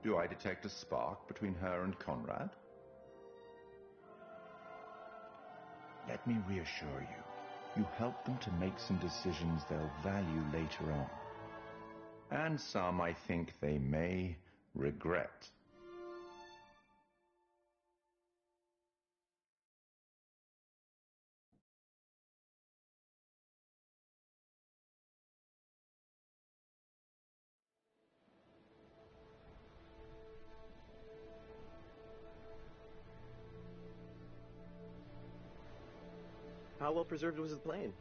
Do I detect a spark between her and Conrad? Let me reassure you. You help them to make some decisions they'll value later on. And some I think they may regret. How well preserved was the plane?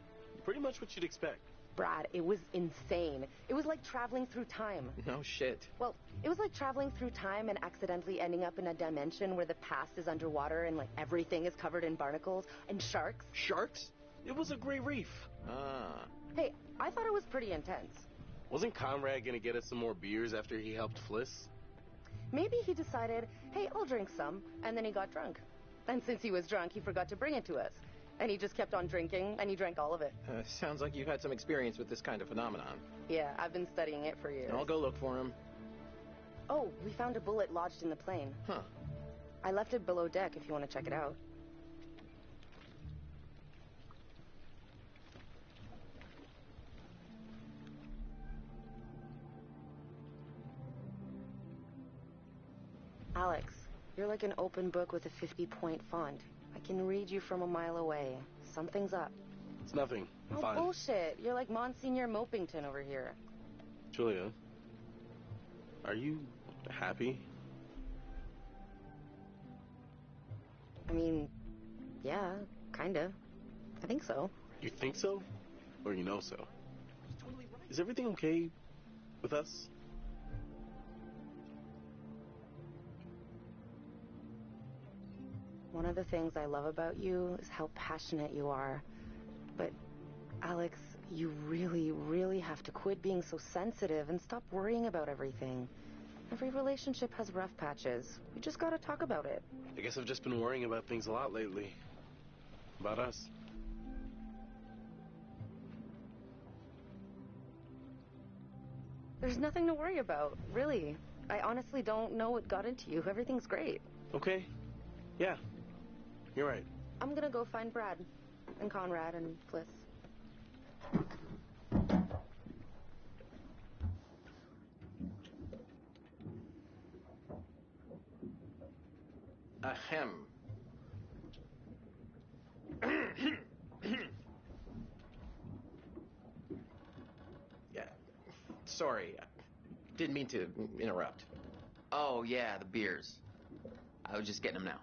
Pretty much what you'd expect. Brad, it was insane. It was like traveling through time. No shit. Well, it was like traveling through time and accidentally ending up in a dimension where the past is underwater and like everything is covered in barnacles and sharks. Sharks? It was a great reef. Ah. Hey, I thought it was pretty intense. Wasn't Conrad gonna get us some more beers after he helped Fliss? Maybe he decided, hey, I'll drink some, and then he got drunk. And since he was drunk, he forgot to bring it to us. And he just kept on drinking, and he drank all of it. Sounds like you've had some experience with this kind of phenomenon. Yeah, I've been studying it for years. I'll go look for him. Oh, we found a bullet lodged in the plane. Huh. I left it below deck if you want to check it out. Alex, you're like an open book with a 50-point font. I can read you from a mile away. Something's up. It's nothing. I'm fine. Bullshit. You're like Monsignor Mopington over here. Julia, are you happy? I mean, yeah, kinda. I think so. You think so? Or you know so? Is everything okay with us? One of the things I love about you is how passionate you are. But, Alex, you really, really have to quit being so sensitive and stop worrying about everything. Every relationship has rough patches. We just gotta talk about it. I guess I've just been worrying about things a lot lately. About us. There's nothing to worry about, really. I honestly don't know what got into you. Everything's great. Okay. Yeah. You're right. I'm gonna go find Brad and Conrad and Fliss. Ahem. Yeah. Sorry. Didn't mean to interrupt. Oh, yeah, the beers. I was just getting them now.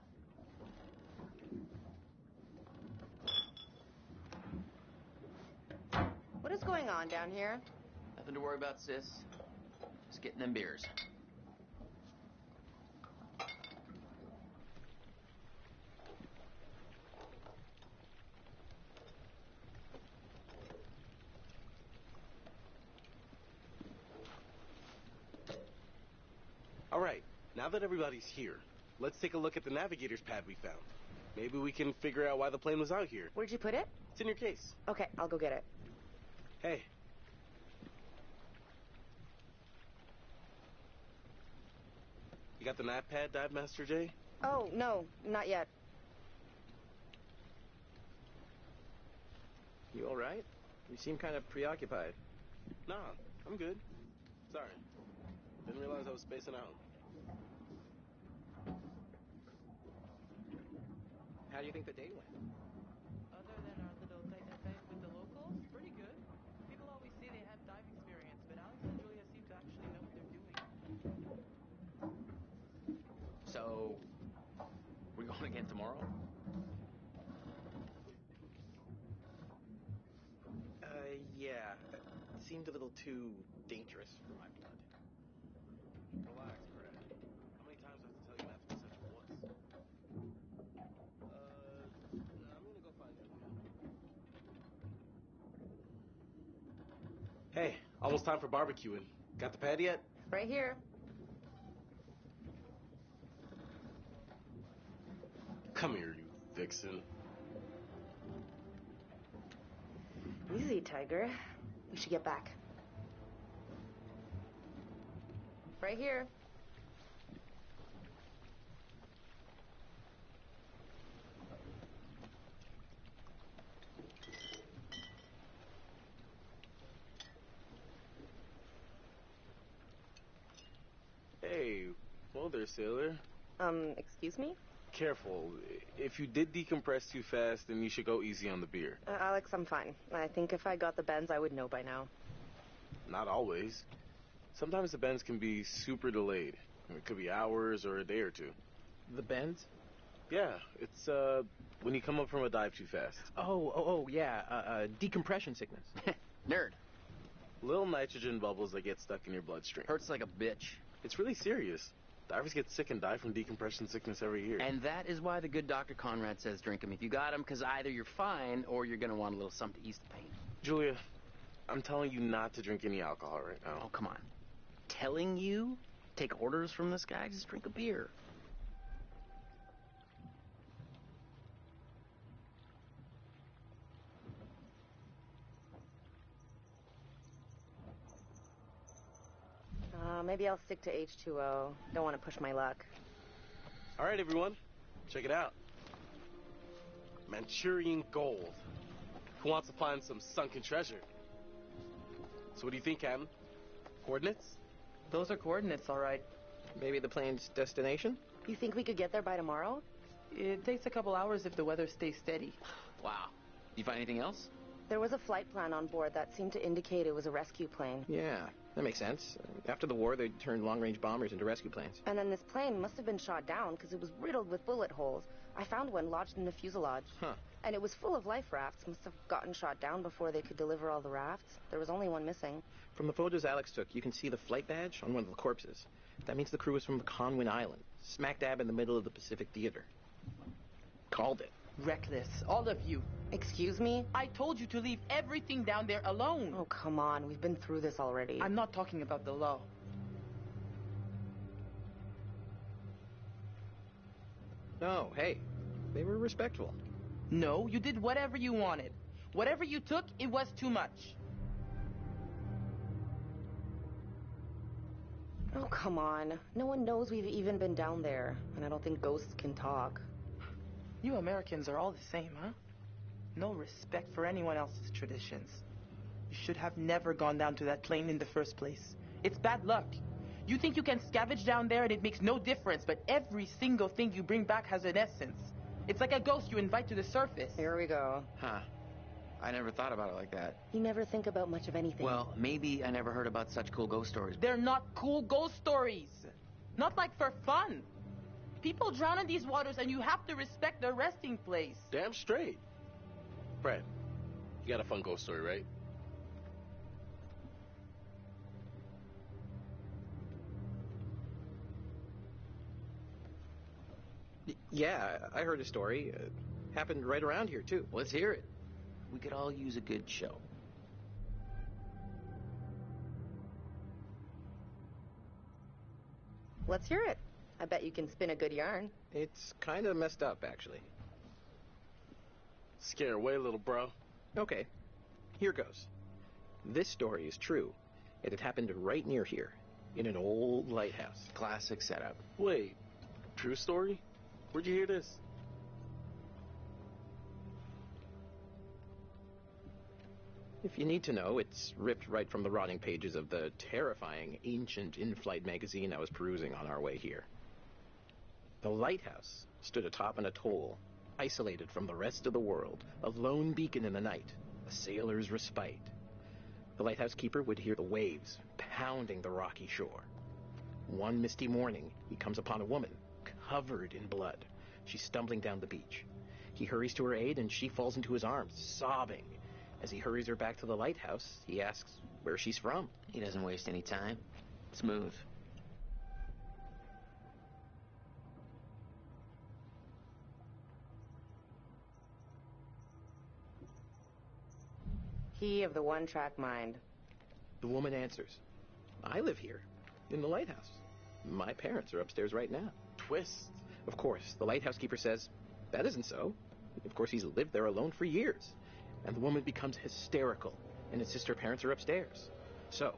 What is going on down here? Nothing to worry about, sis. Just getting them beers. All right. Now that everybody's here, let's take a look at the navigator's pad we found. Maybe we can figure out why the plane was out here. Where'd you put it? It's in your case. Okay, I'll go get it. Hey. You got the nav pad, Dive Master J? Oh, no, not yet. You all right? You seem kind of preoccupied. Nah, I'm good. Sorry. Didn't realize I was spacing out. How do you think the date went? Other than our little tete-a-tete with the locals, pretty good. People always say they have dive experience, but Alex and Julia seem to actually know what they're doing. So, we're going again tomorrow? Yeah. It seemed a little too dangerous for my blood. Relax, Brad. How many times do I have to tell you not to be such a wuss? I'm gonna go find Julia. Hey, almost time for barbecuing. Got the pad yet? Right here. Come here, you vixen. Easy, Tiger. We should get back. Right here. there, sailor. Excuse me? Careful. If you did decompress too fast, then you should go easy on the beer. Alex, I'm fine. I think if I got the bends, I would know by now. Not always. Sometimes the bends can be super delayed. It could be hours or a day or two. The bends? Yeah, it's when you come up from a dive too fast. Yeah, decompression sickness. Nerd. Little nitrogen bubbles that get stuck in your bloodstream. Hurts like a bitch. It's really serious. Divers get sick and die from decompression sickness every year. And that is why the good Dr. Conrad says drink them if you got them, because either you're fine or you're going to want a little something to ease the pain. Julia, I'm telling you not to drink any alcohol right now. Oh, come on. Telling you? Take orders from this guy? Just drink a beer. Maybe I'll stick to H2O. Don't want to push my luck. All right, everyone. Check it out. Manchurian gold. Who wants to find some sunken treasure? So what do you think, Captain? Coordinates? Those are coordinates, all right. Maybe the plane's destination? You think we could get there by tomorrow? It takes a couple hours if the weather stays steady. Wow. You find anything else? There was a flight plan on board that seemed to indicate it was a rescue plane. Yeah, that makes sense. After the war, they turned long-range bombers into rescue planes. And then this plane must have been shot down because it was riddled with bullet holes. I found one lodged in the fuselage. Huh. And it was full of life rafts. Must have gotten shot down before they could deliver all the rafts. There was only one missing. From the photos Alex took, you can see the flight badge on one of the corpses. That means the crew was from Conwin Island, smack dab in the middle of the Pacific Theater. Called it. Reckless, all of you. Excuse me? I told you to leave everything down there alone. Oh, come on. We've been through this already. I'm not talking about the law. No, hey, they were respectful. No, you did whatever you wanted. Whatever you took, it was too much. Oh, come on. No one knows we've even been down there. And I don't think ghosts can talk. You Americans are all the same, huh? No respect for anyone else's traditions. You should have never gone down to that plane in the first place. It's bad luck. You think you can scavenge down there and it makes no difference, but every single thing you bring back has an essence. It's like a ghost you invite to the surface. Here we go. Huh. I never thought about it like that. You never think about much of anything. Well, maybe I never heard about such cool ghost stories. They're not cool ghost stories. Not like for fun. People drown in these waters and you have to respect their resting place. Damn straight. Brad, you got a fun ghost story, right? Yeah, I heard a story. Happened right around here, too. Let's hear it. We could all use a good show. Let's hear it. I bet you can spin a good yarn. It's kind of messed up, actually. Scare away, little bro. Okay, here goes. This story is true. It had happened right near here, in an old lighthouse. Classic setup. Wait, true story? Where'd you hear this? If you need to know, it's ripped right from the rotting pages of the terrifying, ancient in-flight magazine I was perusing on our way here. The lighthouse stood atop an atoll, isolated from the rest of the world, a lone beacon in the night, a sailor's respite. The lighthouse keeper would hear the waves pounding the rocky shore. One misty morning, he comes upon a woman, covered in blood. She's stumbling down the beach. He hurries to her aid, and she falls into his arms, sobbing. As he hurries her back to the lighthouse, he asks where she's from. He doesn't waste any time. Smooth. He of the one-track mind. The woman answers, I live here, in the lighthouse. My parents are upstairs right now. Twist. Of course, the lighthouse keeper says, that isn't so. Of course, he's lived there alone for years. And the woman becomes hysterical and insists her parents are upstairs. So,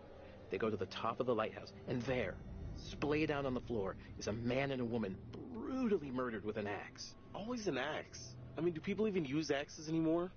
they go to the top of the lighthouse, and there, splayed out on the floor, is a man and a woman brutally murdered with an axe. Always an axe. I mean, do people even use axes anymore?